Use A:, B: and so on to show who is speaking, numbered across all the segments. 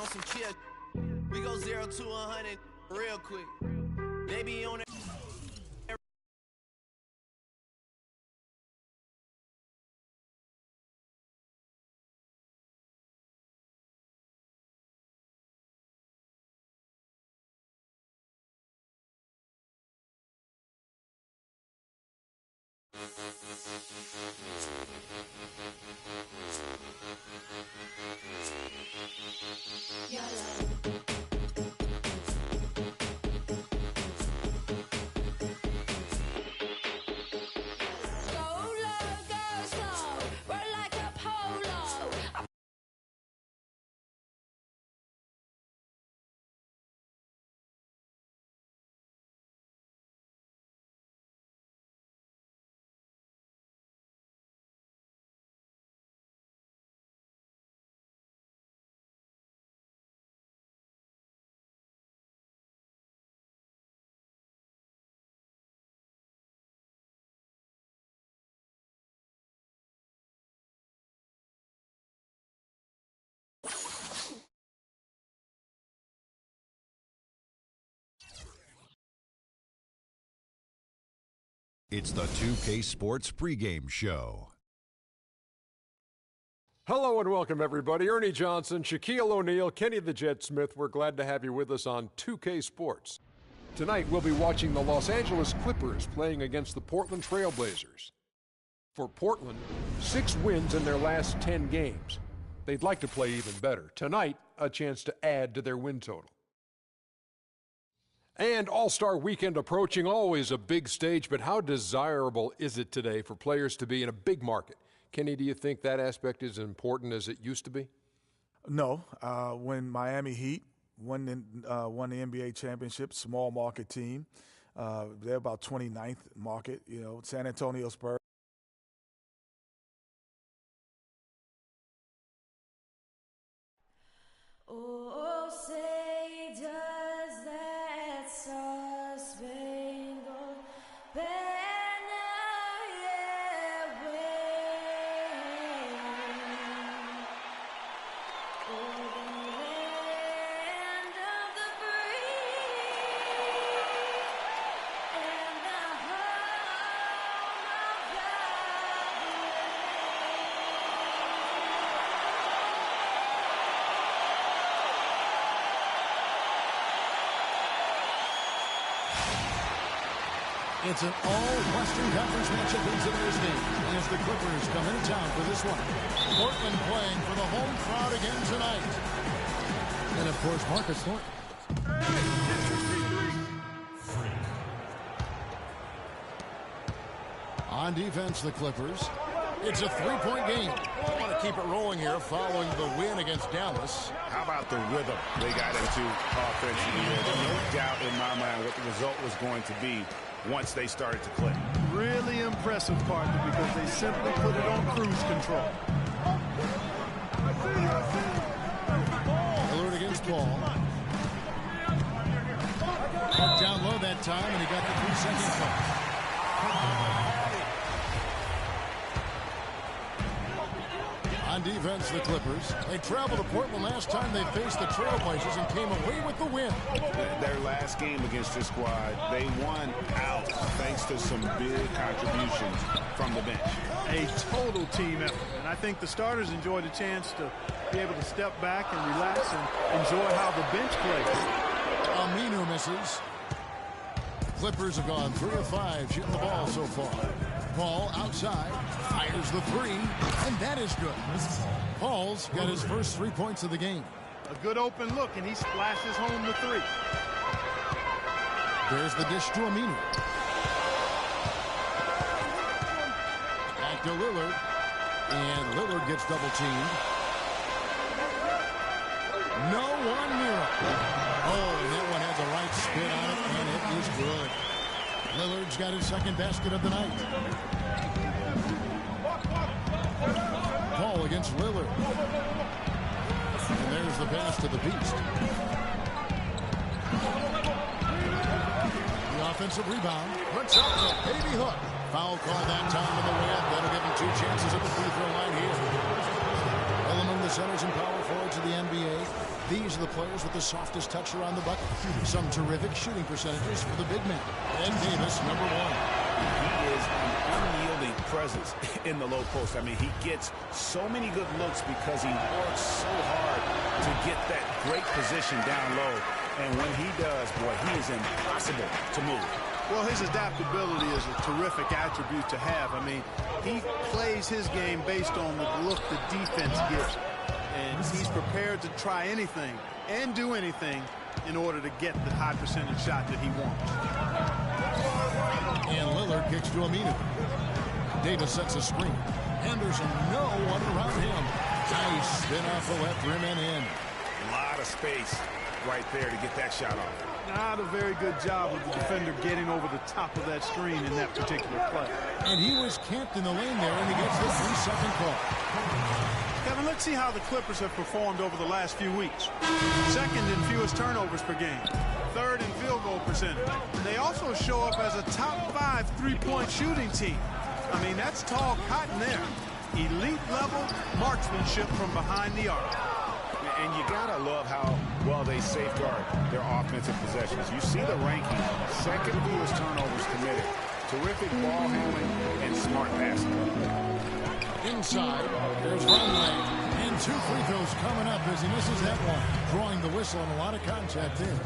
A: some chill. We go 0 to 100 real quick. They be on it.
B: It's the 2K Sports pregame show.
C: Hello and welcome, everybody. Ernie Johnson, Shaquille O'Neal, Kenny the Jet Smith. We're glad to have you with us on 2K Sports. Tonight, we'll be watching the Los Angeles Clippers playing against the Portland Trail Blazers. For Portland, 6 wins in their last 10 games. They'd like to play even better. Tonight, a chance to add to their win total. And All-Star Weekend approaching, always a big stage, but how desirable is it today for players to be in a big market? Kenny, do you think that aspect is as important as it used to be?
D: No. When Miami Heat won the NBA championship, small market team, they're about 29th market. You know, San Antonio Spurs.
E: Oh, say does that star-spangled banner yet wave o'er the land of the free and the home of the
F: It's an all-Western Conference matchup in today's game as the Clippers come into town for this one. Portland playing for the home crowd again tonight. And, of course, Marcus Thornton. On defense, the Clippers. It's a three-point game. They want to keep it rolling here following the win against Dallas.
G: How about the rhythm they got into offensively? There's no doubt in my mind what the result was going to be once they started to click.
H: Really impressive, partner, because they simply put it on cruise control.
F: Lillard against Paul. Down low that time, and he got the 3-second clock. On defense, the Clippers. They traveled to Portland last time they faced the Trailblazers and came away with the win.
G: Their last game against this squad, they won out thanks to some big contributions from the bench.
H: A total team effort, and I think the starters enjoyed a chance to be able to step back and relax and enjoy how the bench plays.
F: Aminu misses. Clippers have gone 3 of 5 shooting the ball so far. Paul outside, fires the 3, and that is good. Paul's got his first 3 points of the game.
H: A good open look, and he splashes home the 3.
F: There's the dish to Aminu. Back to Lillard, and Lillard gets double-teamed. No one near it. Oh, and that one has the right spin on it, and it is good. Lillard's got his second basket of the night. Paul against Lillard. And there's the pass to the Beast. The offensive rebound. Puts up the baby hook. Foul call that time on the way up. That'll give him 2 chances at the free throw line here. Well, among the centers and power forwards of the NBA, These are the players with the softest touch around the bucket. Some terrific shooting percentages for the big man. Ed Davis, number 1.
G: He is an unyielding presence in the low post. I mean, he gets so many good looks because he works so hard to get that great position down low. And when he does, boy, he is impossible to move.
H: Well, his adaptability is a terrific attribute to have. I mean, he plays his game based on the look the defense gives. And he's prepared to try anything and do anything in order to get the high percentage shot that he wants.
F: And Lillard kicks to Aminu. Davis sets a screen. Henderson, no one around him. Nice spin off the left rim and in.
G: A lot of space right there to get that shot off.
H: Not a very good job of the defender getting over the top of that screen in that particular play.
F: And he was camped in the lane there, and he gets the 3-second call.
H: Kevin, let's see how the Clippers have performed over the last few weeks. Second in fewest turnovers per game. Third in field goal percentage. They also show up as a top 5 three-point shooting team. I mean, that's tall cotton there. Elite level marksmanship from behind the arc.
G: And you gotta love how well they safeguard their offensive possessions. You see the ranking, second fewest turnovers committed. Terrific ball handling and smart passing.
F: Inside, there's Ronley. And 2 free throws coming up as he misses that one. Drawing the whistle and a lot of contact there.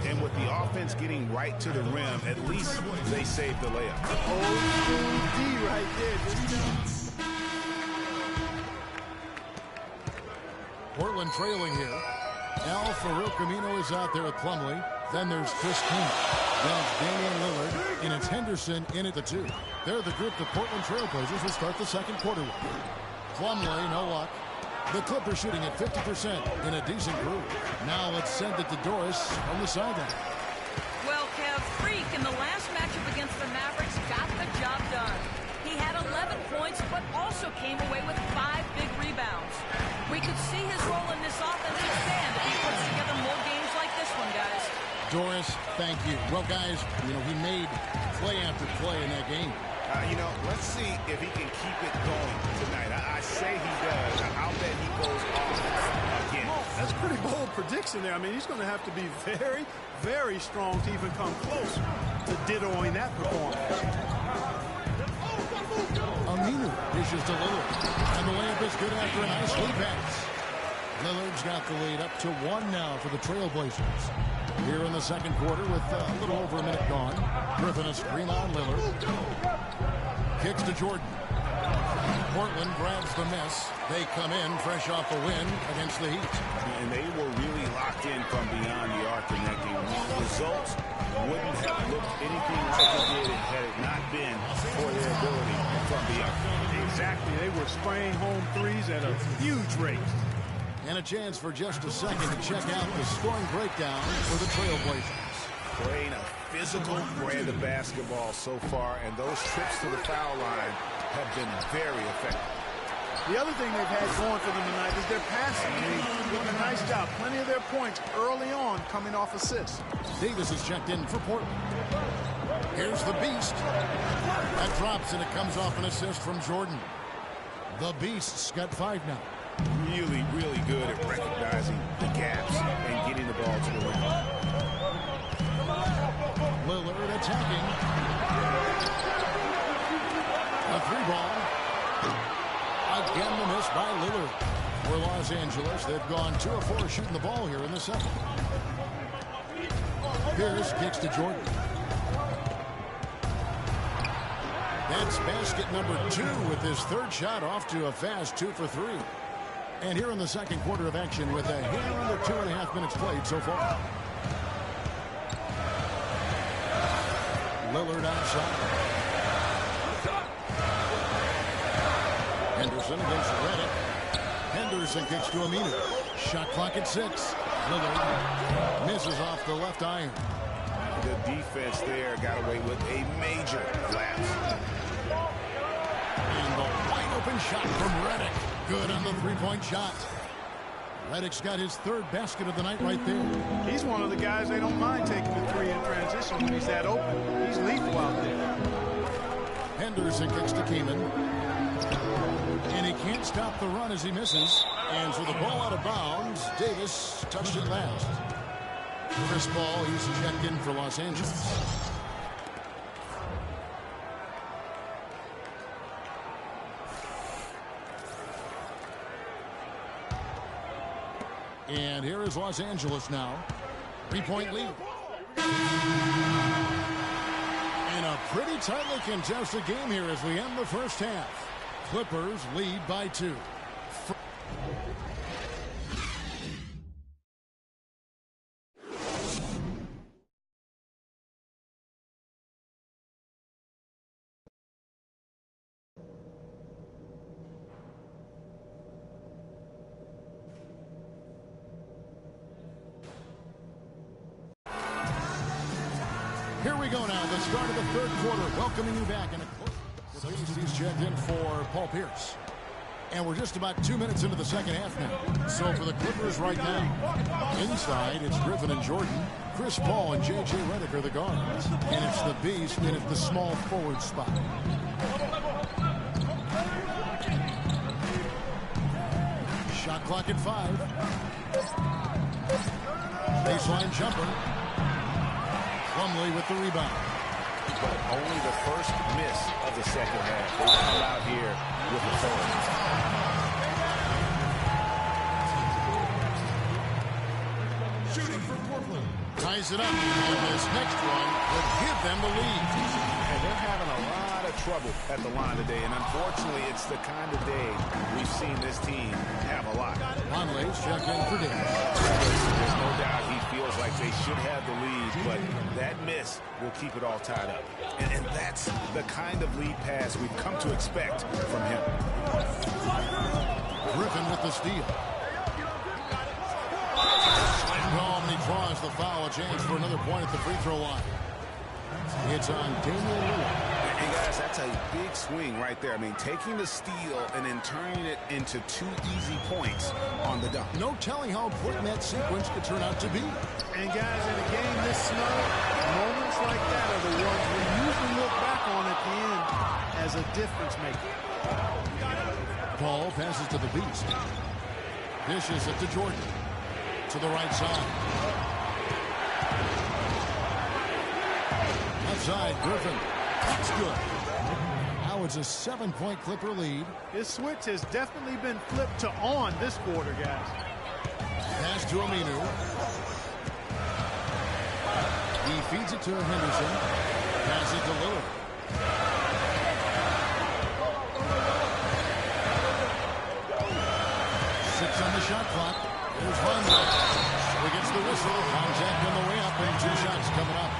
G: And with the offense getting right to the rim, at least they saved the layup.
H: OD right there.
F: Portland trailing here. Al Farouk Amino is out there with Plumlee. Then there's Chris King. Then it's Damian Lillard. And it's Henderson in at the 2. They're the group the Portland Trailblazers will start the second quarter with. Plumlee, no luck. The Clippers shooting at 50% in a decent group. Now let's send it to Doris on the sideline.
E: Well, Kev, Freak in the last matchup against the Mavericks got the job done. He had 11 points, but also came away with 5 big rebounds. We could see his role in this offense expand if he puts together more games like this one, guys.
F: Doris, thank you. Well, guys, he made play after play in that game.
G: Let's see if he can keep it going tonight. I say he does. I'll bet he goes off again.
H: That's a pretty bold prediction there. I mean, he's going to have to be very, very strong to even come close to dittoing that performance.
F: Aminu dishes to Lillard. And the layup is good after a nice lead pass. Lillard's got the lead up to 1 now for the Trailblazers. Here in the second quarter with a little over a minute gone. Griffin a screen on Lillard. Kicks to Jordan. Portland grabs the miss. They come in fresh off a win against the Heat.
G: And they were really locked in from beyond the arc in that game. The results wouldn't have looked anything like they did had it not been for their ability from beyond.
H: Exactly. They were spraying home threes at a huge rate.
F: And a chance for just a second to check out the scoring breakdown for the Trailblazers.
G: Playing a physical brand of basketball so far, and those trips to the foul line have been very effective.
H: The other thing they've had going for them tonight is their passing. They've done a nice job. Plenty of their points early on coming off assists.
F: Davis is checked in for Portland. Here's the Beast. That drops, and it comes off an assist from Jordan. The Beast's got 5 now.
G: Really, really good at recognizing the gaps and getting the ball to the rim.
F: Lillard attacking. A 3-ball. Again, the miss by Lillard. For Los Angeles, they've gone 2 of 4 shooting the ball here in the second. Pierce kicks to Jordan. That's basket number 2 with his 3rd shot off to a fast 2 for 3. And here in the second quarter of action with a hair under 2.5 minutes played so far. Lillard outside. Henderson against Redick. Henderson kicks to Aminu. Shot clock at 6. Lillard misses off the left iron.
G: The defense there got away with a major lapse.
F: And the wide open shot from Redick. Good on the 3-point shot. Redick's got his 3rd basket of the night right there.
H: He's one of the guys they don't mind taking the 3 in transition when he's that open. He's lethal out there.
F: Henderson kicks to Kaman. And he can't stop the run as he misses. And for the ball out of bounds, Davis touched it last. Chris Paul, he's checked in for Los Angeles. And here is Los Angeles now. 3-point lead. And a pretty tightly contested game here as we end the first half. Clippers lead by 2. Here we go now, the start of the third quarter. Welcoming you back in a close. He's checked in for Paul Pierce. And we're just about 2 minutes into the second half now. So for the Clippers right now, inside it's Griffin and Jordan. Chris Paul and J.J. Redick are the guards. And it's the Beast in at the small forward spot. Shot clock at 5. Baseline jumper. Plumlee with the rebound.
G: But only the first miss of the second half. They come out here with authority.
F: Shooting for Portland. Ties it up, and this next one would give them the lead.
G: And they're having a lot of trouble at the line today, and unfortunately, it's the kind of day we've seen this team have a lot.
F: Conley's checked in for Davis.
G: There's no doubt he feels like they should have the lead, but that miss will keep it all tied up. And that's the kind of lead pass we've come to expect from him.
F: Griffin with the steal. And he draws the foul. A chance for another point at the free throw line. It's on Damian Lillard.
G: And guys, that's a big swing right there. I mean, taking the steal and then turning it into 2 easy points on the dunk.
F: No telling how important that sequence could turn out to be.
H: And guys, in a game this slow, moments like that are the ones we usually look back on at the end as a difference maker.
F: Paul passes to the Beast. Dishes it to Jordan. To the right side. Outside, Griffin. That's good. Now it's a 7-point Clipper lead.
H: His switch has definitely been flipped to on this quarter, guys.
F: Pass to Aminu. He feeds it to Henderson. Pass it to Lillard. Six on the shot clock. Here's Vonleh. So he gets the whistle. Contact on the way up, and 2 shots coming up.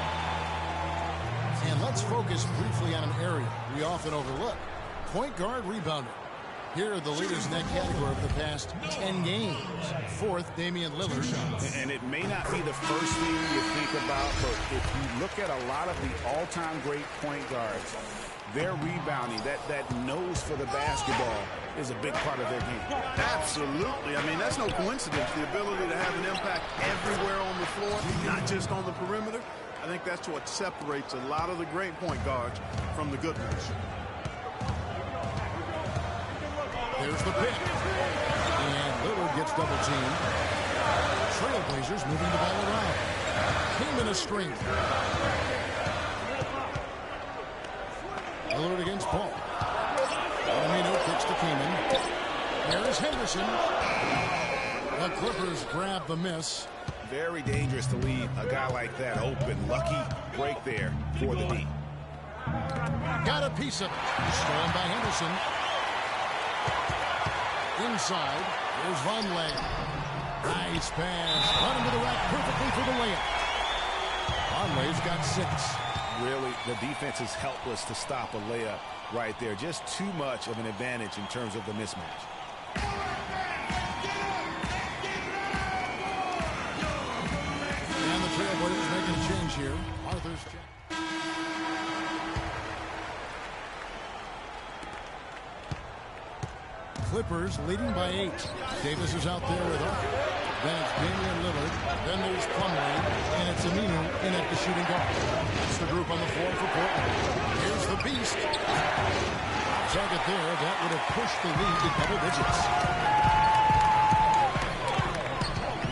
F: And let's focus briefly on an area we often overlook. Point guard rebounding. Here are the leaders in that category over the past 10 games. 4th, Damian Lillard.
G: And it may not be the first thing you think about, but if you look at a lot of the all-time great point guards, their rebounding, that nose for the basketball is a big part of their game.
H: Absolutely. I mean, that's no coincidence. The ability to have an impact everywhere on the floor, not just on the perimeter. I think that's what separates a lot of the great point guards from the good ones.
F: There's the pick. And Lillard gets double teamed. Trailblazers moving the ball around. Kingman a screen. Lillard against Paul. Aminu kicks to Kingman. There's Henderson. The Clippers grab the miss.
G: Very dangerous to leave a guy like that open. Lucky break there for the D.
F: Got a piece of it. Stolen by Henderson. Inside, there's Vonleh. Nice pass. Running to the rack perfectly for the layup. Vonleh's got 6.
G: Really, the defense is helpless to stop a layup right there. Just too much of an advantage in terms of the mismatch.
F: And the Trailblazers making a change here. Arthur's check. Clippers leading by 8. Davis is out there with Arthur. Then it's Damian Lillard. Then there's Plumlee. And it's Aminu in at the shooting guard. That's the group on the floor for Portland. Here's the Beast. target there. That would have pushed the lead to double digits.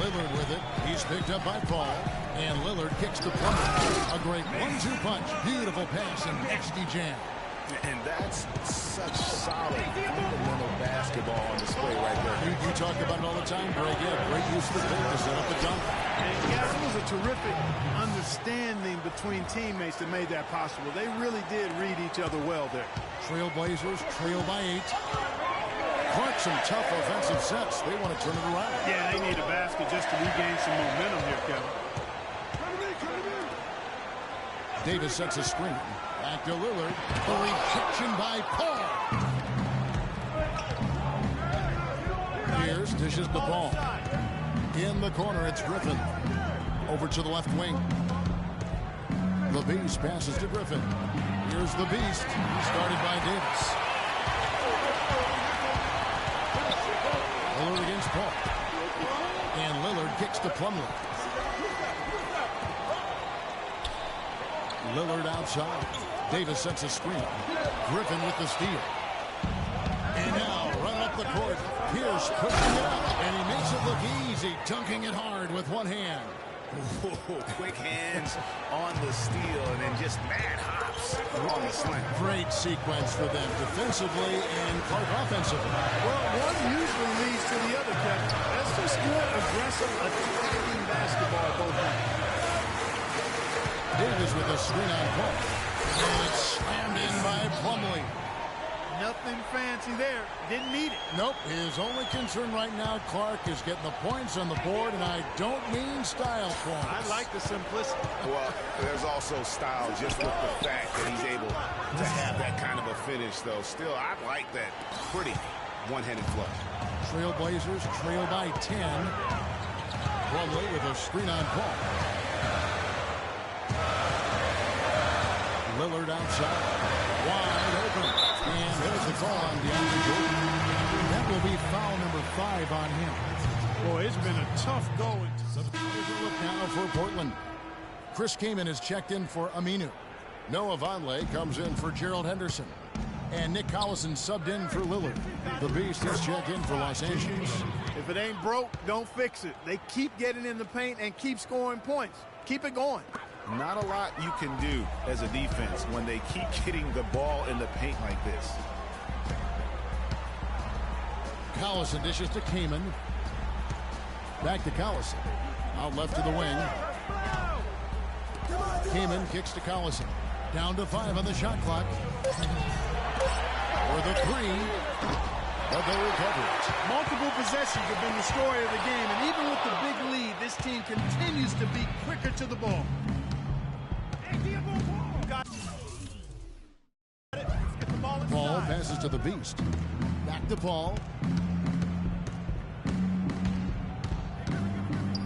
F: Lillard with it. He's picked up by Paul. And Lillard kicks to Plummer. A great 1-2 punch. Beautiful pass and nasty jam.
G: And that's such solid fundamental basketball on display right there.
F: You talk about it all the time, Greg. Yeah, great use of the paint to set up the dunk.
H: And guys, it was a terrific understanding between teammates that made that possible. They really did read each other well there.
F: Trailblazers trail by 8. Clark, some tough offensive sets. They want to turn it around.
H: Yeah, they need a basket just to regain some momentum here, Kevin.
F: Davis sets a screen. Back to Lillard. The rejection by Paul. Pierce dishes the ball. In the corner, it's Griffin. Over to the left wing. The Beast passes to Griffin. Here's the Beast. Started by Davis. Lillard against Paul. And Lillard kicks to Plumlee. Lillard outside. Davis sets a screen. Griffin with the steal. And now, run up the court. Pierce pushing it up. And he makes it look easy, dunking it hard with one hand.
G: Whoa, quick hands on the steal and then just mad hops on the slam.
F: Great sequence for them defensively and Clark offensively.
H: Well, one usually leads to the other, Kevin. That's just good, aggressive, attacking basketball both ways.
F: Davis with a screen on Paul. And it's slammed in by Plumlee.
H: Nothing fancy there. Didn't need it.
F: Nope. His only concern right now, Clark, is getting the points on the board, and I don't mean style points.
H: I like the simplicity.
G: Well, there's also style just with the fact that he's able to have that kind of a finish, though. Still, I like that pretty one-handed flush.
F: Trailblazers trail by 10. Plumlee with a screen on Paul. Lillard outside. Wide open. And there's the call on DeAndre Jordan. That will be foul number 5 on him.
H: Boy, it's been a tough going.
F: So here's a look now for Portland. Chris Kaman is checked in for Aminu. Noah Vonleh comes in for Gerald Henderson. And Nick Collison subbed in for Lillard. The Beast is checked in for Los Angeles.
H: If it ain't broke, don't fix it. They keep getting in the paint and keep scoring points. Keep it going.
G: Not a lot you can do as a defense when they keep getting the ball in the paint like this.
F: Collison dishes to Kaman. Back to Collison. Out left to the wing. Kaman kicks to Collison. Down to 5 on the shot clock. For the 3. But they recover it.
H: Multiple possessions have been the story of the game, and even with the big lead, this team continues to be quicker to the ball.
F: Paul passes to the Beast. Back to Paul.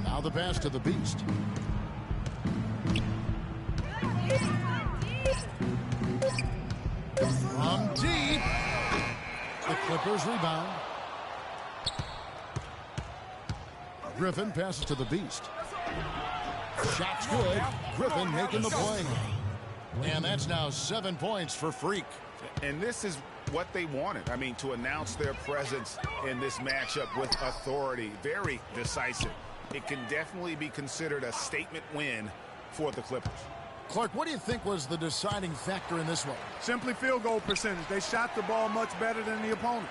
F: Now the pass to the Beast. From deep. The Clippers rebound. Griffin passes to the Beast. Shot's good. Griffin making the play. And that's now 7 points for Freak.
G: And this is what they wanted. I mean, to announce their presence in this matchup with authority. Very decisive. It can definitely be considered a statement win for the Clippers.
F: Clark, what do you think was the deciding factor in this one?
H: Simply field goal percentage. They shot the ball much better than the opponent.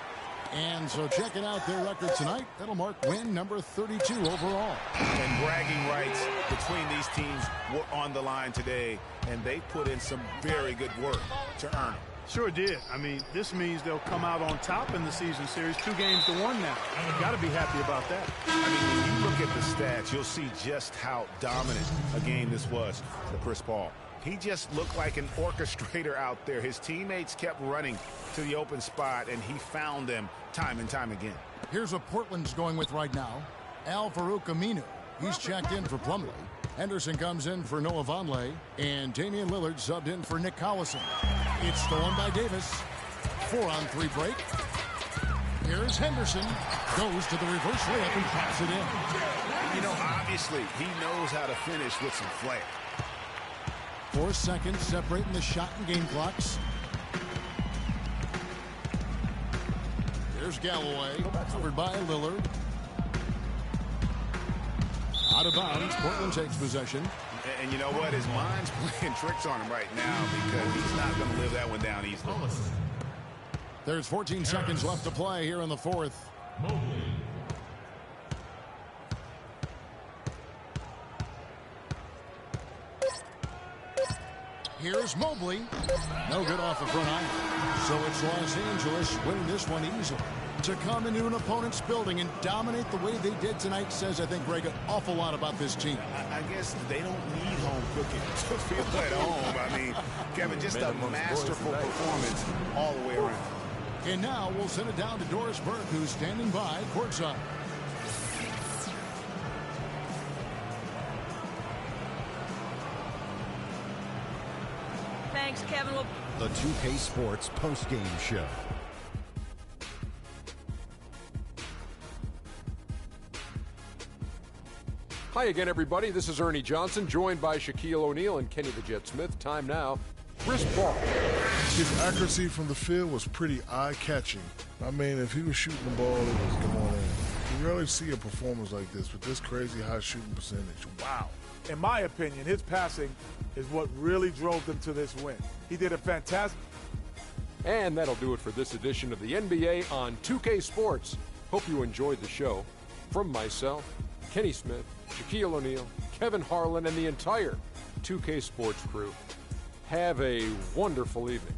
F: And so checking out their record tonight, that'll mark win number 32 overall.
G: And bragging rights between these teams were on the line today, and they put in some very good work to earn it.
H: Sure did. I mean, this means they'll come out on top in the season series, 2-1 now. Got to be happy about that.
G: I mean, when you look at the stats, you'll see just how dominant a game this was for Chris Paul. He just looked like an orchestrator out there. His teammates kept running to the open spot, and he found them time and time again.
F: Here's what Portland's going with right now. Al-Farouq Aminu. He's checked in for Plumlee. Henderson comes in for Noah Vonleh. And Damian Lillard subbed in for Nick Collison. It's stolen by Davis. 4-on-3 break. Here's Henderson. Goes to the reverse layup and taps it in.
G: You know, obviously, he knows how to finish with some flair.
F: 4 seconds separating the shot and game clocks. Here's Galloway, covered by Lillard. Out of bounds, Portland takes possession.
G: And you know what? His mind's playing tricks on him right now because he's not going to live that one down easily.
F: There's 14 seconds left to play here in the fourth. Here's Mobley. No good off the front eye. So it's Los Angeles winning this one easily. To come into an opponent's building and dominate the way they did tonight says, I think, Greg, an awful lot about this team.
G: I guess they don't need home cooking to feel at home. I mean, Kevin, just a masterful performance all the way around.
F: And now we'll send it down to Doris Burke, who's standing by courtside.
E: Thanks, Kevin.
B: The 2K Sports postgame show.
C: Hi again, everybody. This is Ernie Johnson, joined by Shaquille O'Neal and Kenny the Jet Smith. Time now, Chris Paul.
I: His accuracy from the field was pretty eye-catching. I mean, if he was shooting the ball, it was going in. You rarely see a performance like this with this crazy high shooting percentage. Wow.
D: In my opinion, his passing is what really drove them to this win. He did a fantastic.
C: And that'll do it for this edition of the NBA on 2K Sports. Hope you enjoyed the show. From myself, Kenny Smith, Shaquille O'Neal, Kevin Harlan, and the entire 2K Sports crew, have a wonderful evening.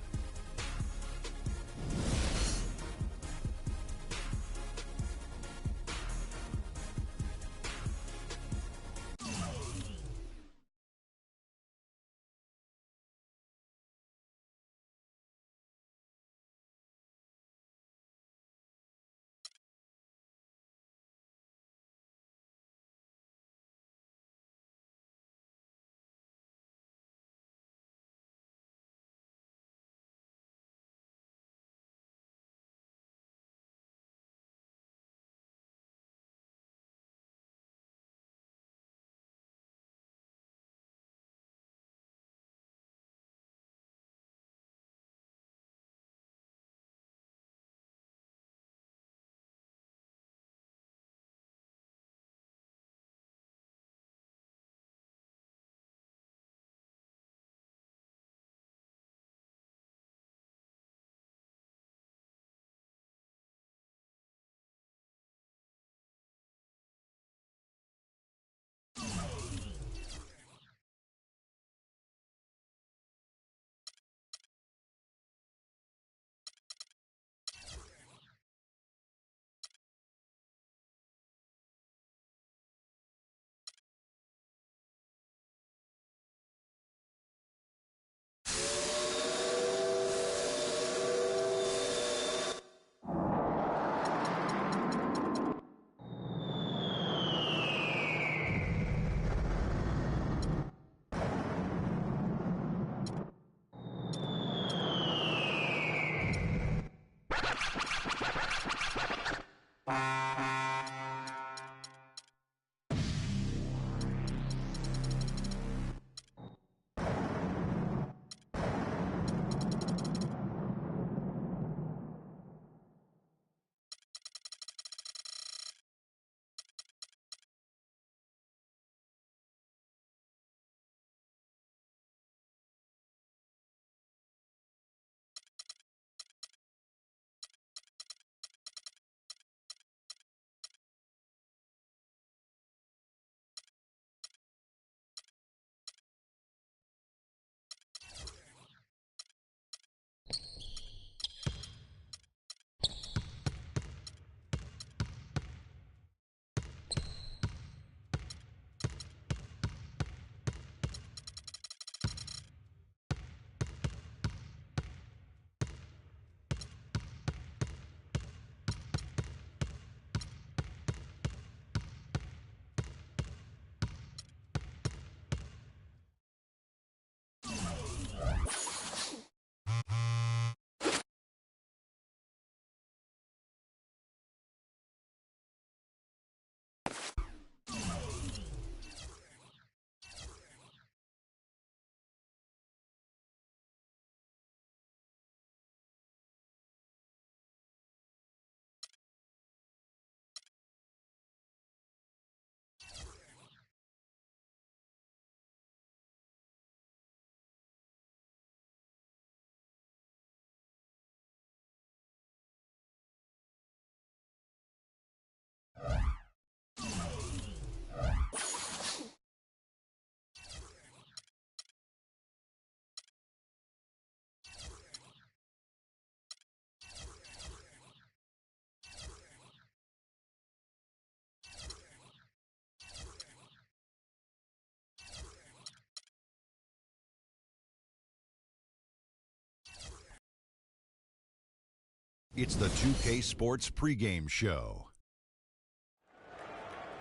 B: It's the 2K Sports pregame show.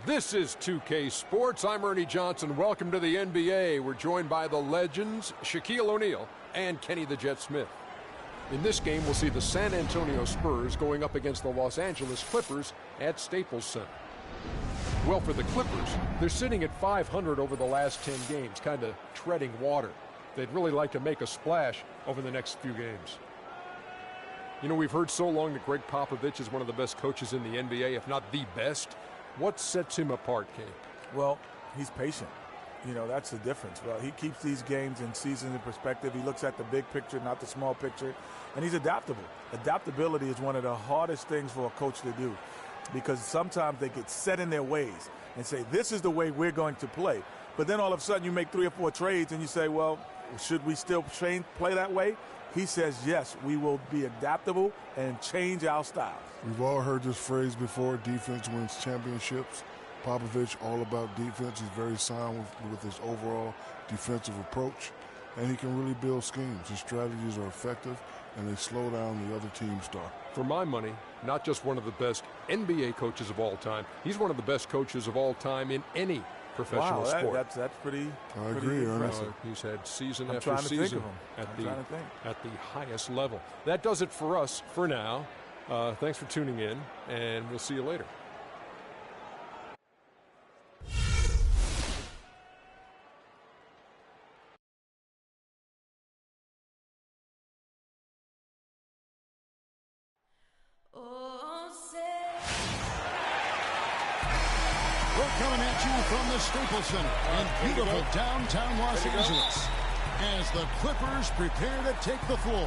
C: This is 2K Sports. I'm Ernie Johnson. Welcome to the NBA. We're joined by the legends Shaquille O'Neal and Kenny the Jet Smith. In this game, we'll see the San Antonio Spurs going up against the Los Angeles Clippers at Staples Center. Well, for the Clippers, they're sitting at 500 over the last 10 games, kind of treading water. They'd really like to make a splash over the next few games. You know, we've heard so long that Greg Popovich is one of the best coaches in the NBA, if not the best. What sets him apart, Kane?
D: Well, he's patient. You know, that's the difference. Well, he keeps these games and seasons in perspective. He looks at the big picture, not the small picture. And he's adaptable. Adaptability is one of the hardest things for a coach to do, because sometimes they get set in their ways and say, this is the way we're going to play. But then all of a sudden you make 3 or 4 trades and you say, well, should we still play that way? He says, yes, we will be adaptable and change our styles.
I: We've all heard this phrase before, defense wins championships. Popovich, all about defense. He's very sound with his overall defensive approach, and he can really build schemes. His strategies are effective, and they slow down the other team's start.
C: For my money, not just one of the best NBA coaches of all time, he's one of the best coaches of all time in any professional sport.
D: That's pretty.
I: I agree, Ernest.
C: He's had season after season at the highest level. That does it for us for now. Thanks for tuning in, and we'll see you later.
F: Coming at you from the Staples Center in beautiful downtown Los Angeles as the Clippers prepare to take the floor.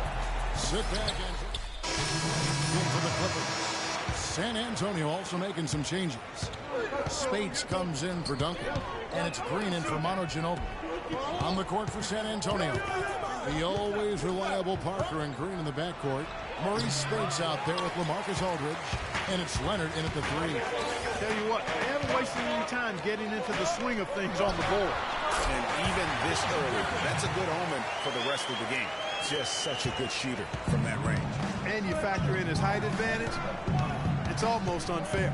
F: Sit back and in for the Clippers. San Antonio also making some changes. Spates comes in for Duncan, and it's Green in for Manu Ginobili. On the court for San Antonio, the always reliable Parker and Green in the backcourt. Maurice Spates out there with LaMarcus Aldridge, and it's Leonard in at the 3.
H: Tell you what, they haven't wasted any time getting into the swing of things on the board.
G: And even this early, that's a good omen for the rest of the game. Just such a good shooter from that range.
H: And you factor in his height advantage, it's almost unfair.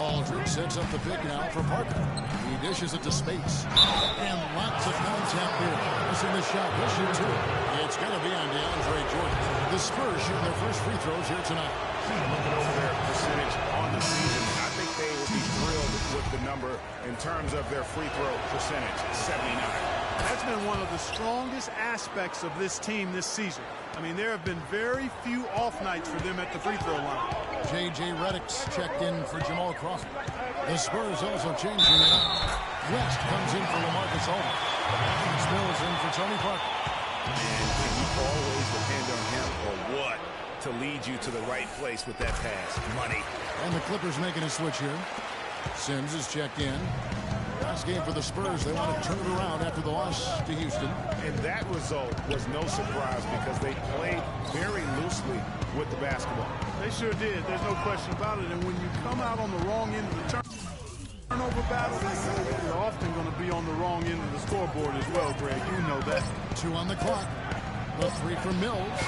F: Aldridge sets up the pick now for Parker. He dishes it to Spates. And lots of contact here. Missing the shot. He'll shoot 2. It's going to be on DeAndre Jordan. The Spurs shooting their first free throws here tonight.
G: Looking over their percentage on the season, I think they will be thrilled with the number in terms of their free throw percentage, 79.
H: That's been one of the strongest aspects of this team this season. I mean, there have been very few off nights for them at the free throw line.
F: J.J. Redick's checked in for Jamal Crawford. The Spurs also changing it up. West comes in for LaMarcus Aldridge. Mills in for Tony Parker.
G: And can you always depend on him or what to lead you to the right place with that pass? Money.
F: And the Clippers making a switch here. Sims is checked in. Last game for the Spurs, they want to turn it around after the loss to Houston.
G: And that result was no surprise because they played very loosely with the basketball.
H: They sure did. There's no question about it. And when you come out on the wrong end of the turnover battle, you're often going to be on the wrong end of the scoreboard as well, Greg. You know that.
F: 2 on the clock. The 3 from Mills.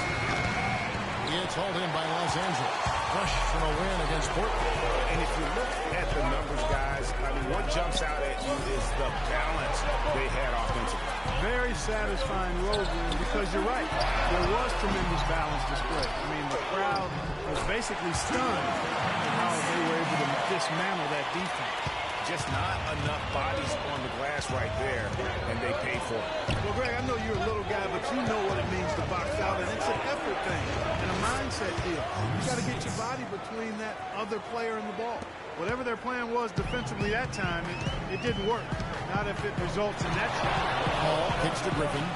F: It's hauled in by Los Angeles. Fresh from a win against Portland.
G: And if you look at the numbers, guys, I mean, what jumps out at you is the balance they had offensively.
H: Very satisfying road win because you're right. There was tremendous balance displayed. I mean, the crowd was basically stunned at how they were able to dismantle that defense.
G: Just not enough bodies on the glass right there, and they paid for it.
H: Well, Greg, I know you're a little guy, but you know what it means to box out, and it's an effort thing and a mindset deal. You got to get your body between that other player and the ball. Whatever their plan was defensively that time, it didn't work. Not if it results in that shot.
F: Hall kicks to Griffin.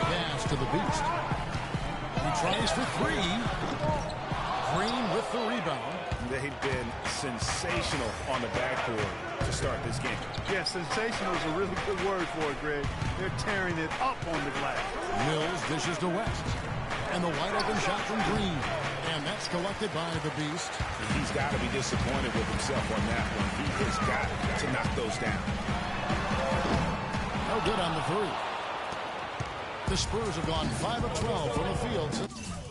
F: Pass to the Beast. He tries for 3. Green with the rebound.
G: They've been sensational on the backboard to start this game.
H: Yeah, sensational is a really good word for it, Greg. They're tearing it up on the glass.
F: Mills dishes to West. And the wide open shot from Green. And that's collected by the Beast.
G: He's got to be disappointed with himself on that one. He has got to knock those down.
F: No good on the three. The Spurs have gone 5 of 12 from the field.